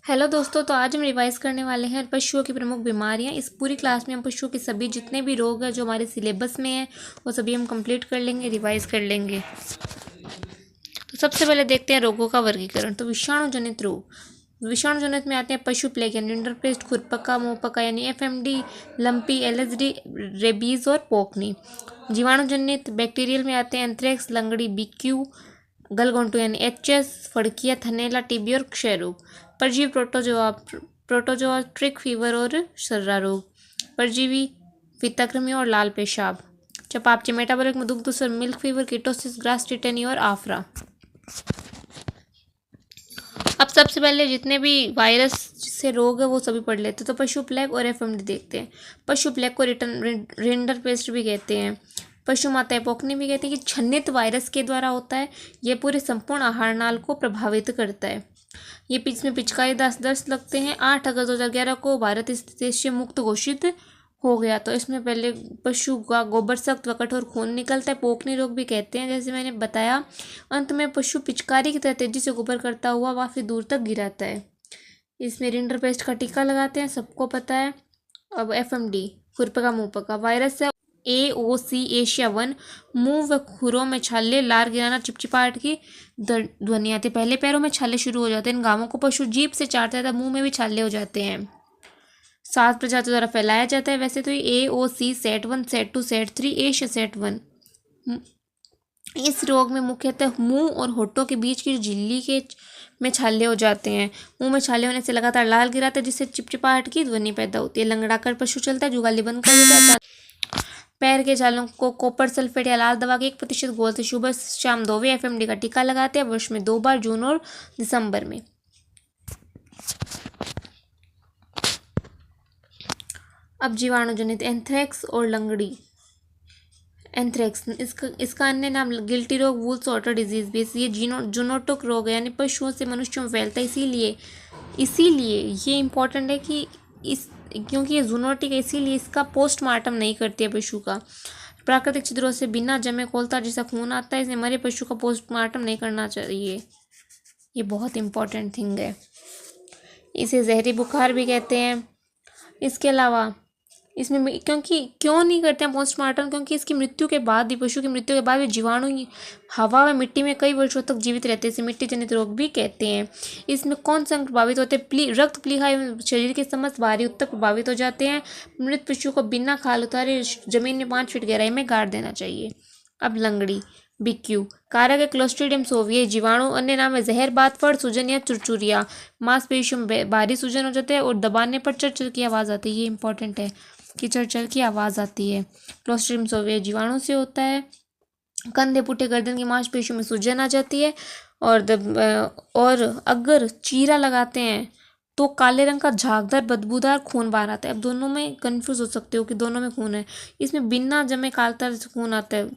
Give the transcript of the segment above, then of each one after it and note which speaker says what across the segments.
Speaker 1: Hello दोस्तों, तो आज हम रिवाइज करने वाले हैं पशुओं की प्रमुख बीमारियां। इस पूरी क्लास में हम पशुओं के सभी जितने भी रोग हैं जो हमारे सिलेबस में हैं वो सभी हम कंप्लीट कर लेंगे, रिवाइज कर लेंगे। तो सबसे पहले देखते हैं रोगों का वर्गीकरण। तो विषाणु जनित रोग, विषाणु जनित में आते हैं पशु प्लेग यानी रिंडरपेस्ट, खुरपका, मुंहपका यानी एफएमडी, लंपी, एलएसडी, रेबीज और पोकनी। जीवाणु जनित बैक्टीरियल में आते हैं एंथ्रेक्स, लंगड़ी, बीक्यू, गलघोंटू यानी एचएस, फड़किया, थनैला, टीबी और क्षय रोग। परजीवी प्रोटोजोआ, ट्रिक फीवर और सर्रा रोग। परजीवी वितक्रमी और लाल पेशाब। चपापचे, मेटाबॉलिक में दुग्ध और milk fever, ketosis, grass tetany और आफरा। अब सबसे पहले जितने भी वायरस से रोग है वो सभी पढ़ लेते हैं। तो पशु प्लेग और एफएमडी देखते हैं। पशु प्लेग को रिंडरपेस्ट भी कहते हैं, पशु माता पोकनी भी कहते हैं कि छन्नित वायरस के द्वारा होता है। यह पूरे संपूर्ण आहार नाल को प्रभावित करता है। ये इसमें पिचकारी दस्त लगते हैं। 8 अगस्त 2011 को भारत इस देश से मुक्त घोषित हो गया। तो इसमें पहले पशु का गोबर सख्त व कठोर खून निकलता है, पोकनी रोग भी कहते हैं जैसे मैंने बताया। अंत में पशु पिचकारी की तरह तेजी से गोबर करता हुआ काफी दूर तक गिराता है। इसमें रिंडरपेस्ट का टीका लगाते हैं, सबको पता है। अब एफएमडी, खुरपका मुंहपका वायरस है। AOC एशिया 1, मुंह व खुरों में छाले, लार गिराना, चिपचिपाहट की ध्वनि आती है। पहले पैरों में छाले शुरू हो जाते हैं। इन घावों को पशु जीभ से चाटता है तब मुंह में भी छाले हो जाते हैं। 7 प्रजातियों द्वारा फैलाया जाता है। वैसे तो ये AOC set 1, set 2, set 3, Asia set 1। इस रोग में मुख्यतः मुंह और होठों के बीच की झिल्ली के में छाले हो जाते हैं। मुंह में छाले होने से लगातार लाल गिराता है जिससे चिपचिपाहट की ध्वनि पैदा होती है। लंगड़ाकर पशु चलता है, जुगाली बंद कर देता है। पैर के छालों को कॉपर सल्फेट या लाल दवा के 1% घोल से सुबह शाम 2 वे एफएमडी का टीका लगाते हैं, वर्ष में 2 बार, जून और दिसंबर में। अब जीवाणु जनित एंथ्रेक्स और लंगड़ी। एंथ्रेक्स इसका अन्य नाम गिल्टी रोग, वूल सॉर्टर डिजीज भी। ये जूनोटिक रोग है यानी पशुओं से मनुष्यों में फैलता है। इसीलिए ये इम्पोर्टेंट है कि क्योंकि ये जूनोटिक है इसीलिए इसका पोस्टमार्टम नहीं करती है पशु का। प्राकृतिक छिद्रों से बिना जमे कोलता जैसा खून आता है, इसलिए मरे पशु का पोस्टमार्टम नहीं करना चाहिए। ये बहुत इंपॉर्टेंट थिंग है। इसे जहरी बुखार भी कहते हैं। इसके अलावा इसमें क्यों नहीं करते हैं पोस्टमार्टम, क्योंकि इसकी मृत्यु के बाद भी, पशु की मृत्यु के बाद भी जीवाणु हवा व मिट्टी में कई वर्षों तक जीवित रहते हैं। इसे मिट्टी जनित रोग भी कहते हैं। इसमें कौन सा अंग प्रभावित होते हैं? रक्त प्लीहा एवं शरीर के समस्त बाहरी उत्तक प्रभावित हो जाते हैं। मृत पशु को बिना खाल उतारे जमीन में 5 फीट गहराई में गाड़ देना चाहिए। अब लंगड़ी, बीक्यू कारक है क्लोस्ट्रीडियम सोविये। जीवाणु अन्य नाम है जहरबाद, फड़ सूजन या चुरचुरिया। मांसपेशियों में भारी सूजन हो जाते हैं और दबाने पर चरचर की आवाज़ आती है। ये इंपॉर्टेंट है कि चरचर की आवाज़ आती है। क्लोस्ट्रीडियम सोविये जीवाणु से होता है। कंधे, पुट्ठे, गर्दन की मांसपेशियों में सूजन आ जाती है और अगर चीरा लगाते हैं तो काले रंग का झागदार बदबूदार खून बाहर आता है। अब दोनों में कंफ्यूज हो सकते हो कि दोनों में खून है। इसमें बिना जमे कालतर खून आता है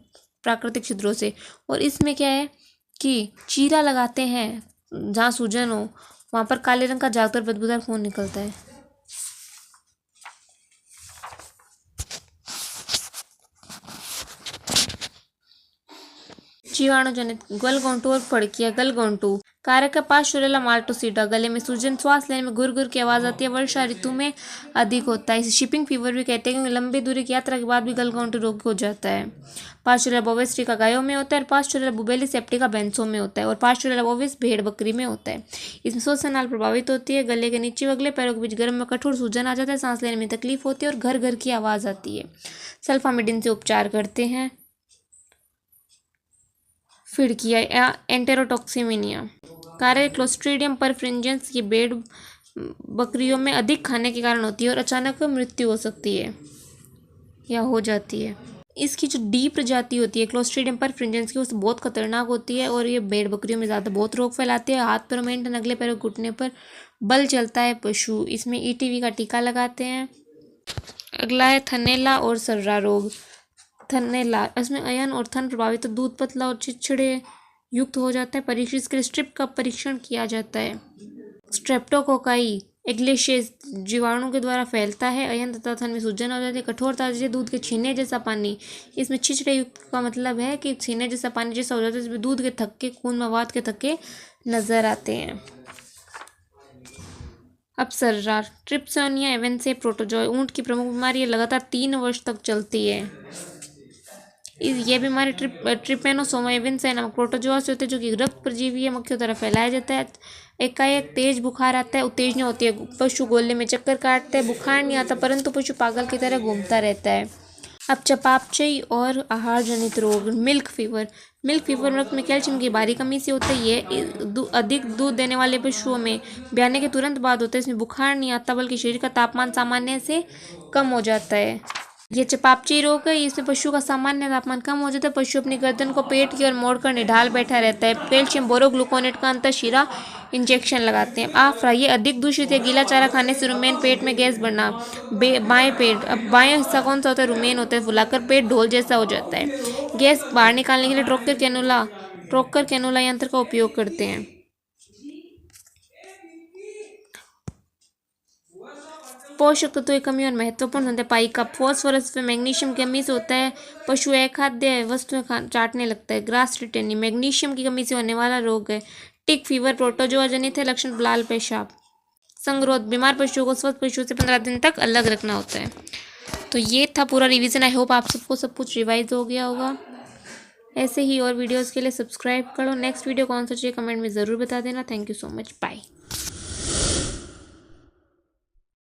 Speaker 1: प्राकृतिक छिद्रों से, और इसमें क्या है कि चीरा लगाते हैं जहाँ सूजन हो वहाँ पर काले रंग का झागदार बदबूदार खून निकलता है। जीवाणु जनित गलघोंटू और फड़किया। गलघोंटू कारक है पार्श्वरेला माल्टोसिडा। गले में सूजन, श्वास लेने में गुर गुर की आवाज़ आती है। वर्षा ऋतु में अधिक होता है। इसे शिपिंग फीवर भी कहते हैं क्योंकि लंबी दूरी की यात्रा के बाद भी गलघोंटू रोग हो जाता है। पार्श्वरेला बोवेस का गायों में होता है और पार्श्वरेला बुबेली सेप्टिका भैंसों में होता है और पार्श्वरेला बोवेस भेड़ बकरी में होता है। इसमें श्वसन नाल प्रभावित होती है। गले के नीचे व अगले पैरों के बीच गर्म में कठोर सूजन आ जाता है। सांस लेने में तकलीफ होती है और घर घर की आवाज़ आती है। सल्फामिडिन से उपचार करते हैं। फिड़किया या एंटेरोटॉक्सिमिनिया कारक क्लोस्ट्रीडियम परफ्रिंजेंस। ये भेड़ बकरियों में अधिक खाने के कारण होती है और अचानक मृत्यु हो सकती है या हो जाती है। इसकी जो डी प्रजाति होती है क्लोस्ट्रीडियम परफ्रिंजेंस की, वो बहुत खतरनाक होती है और ये भेड़ बकरियों में ज़्यादा बहुत रोग फैलाती है। हाथ पैरों में, अगले पैरों घुटने पर बल चलता है पशु। इसमें ETV का टीका लगाते हैं। अगला है थनैला और सर्रा रोग। थनैला, इसमें अयन और थन प्रभावित, तो दूध पतला और चिड़चिड़े युक्त हो जाता है। परीक्षित के स्ट्रिप का परीक्षण किया जाता है। स्ट्रेप्टोकोकाई एग्लेशियस जीवाणु के द्वारा फैलता है। अयन तथा थन में सूजन हो जाती है। कठोरता जैसे दूध के छीने जैसा पानी। इसमें छिछड़े युक्त का मतलब है कि छीने जैसा पानी जैसा हो जाता है। इसमें दूध के थक्के, खून मवाद के थक्के नजर आते हैं। अपसर्रा, ट्रिप्सोनिया एवेंसे प्रोटोजोय ऊंट की प्रमुख बीमारी है, लगातार 3 वर्ष तक चलती है। ये बीमारी ट्रिपेनोसोमा एविन्से नामक प्रोटोजोआ से होती है, जो कि रक्त परजीवी है, मक्खियों द्वारा फैलाया जाता है। एकाएक तेज बुखार आता है, उत्तेजना होती है, पशु गोले में चक्कर काटता है, बुखार नहीं आता परंतु पशु पागल की तरह घूमता रहता है। अब चपापचई और आहार जनित रोग, मिल्क फीवर। मिल्क फीवर रक्त में कैल्शियम की भारी कमी से होता है। ये अधिक दूध देने वाले पशुओं में ब्याने के तुरंत बाद होता है। इसमें बुखार नहीं आता बल्कि शरीर का तापमान सामान्य से कम हो जाता है। ये चपापची रोग है, इसमें पशु का सामान्य तापमान कम हो जाता है। पशु अपनी गर्दन को पेट की ओर मोड़कर निढाल बैठा रहता है। कैल्शियम बोरोग्लूकोनेट का अंतःशिरा इंजेक्शन लगाते हैं। आफरा, ये अधिक दूषित या गीला चारा खाने से रुमेन, पेट में गैस बढ़ना। बाएं पेट, अब बाएं हिस्सा कौन सा होता है? रुमेन होता है, फुलाकर पेट ढोल जैसा हो जाता है। गैस बाहर निकालने के लिए ट्रोकर कैनुला यंत्र का उपयोग करते हैं। पोषक तत्वों की कमी और महत्वपूर्ण होते हैं। पाई का फॉस्फोरस व मैग्नीशियम की कमी से होता है, पशु अखाद्य वस्तुएं चाटने लगता है। ग्रास रिटेनी, मैग्नीशियम की कमी से होने वाला रोग है। टिक फीवर प्रोटोजोआ जनित है, लक्षण लाल पेशाब। संगरोध, बीमार पशुओं को स्वस्थ पशुओं से 15 दिन तक अलग रखना होता है। तो ये था पूरा रिवीजन। आई होप आप सबको सब कुछ रिवाइज हो गया होगा। ऐसे ही और वीडियोज़ के लिए सब्सक्राइब करो। नेक्स्ट वीडियो कौन सा चाहिए कमेंट में ज़रूर बता देना। Thank you so much, bye.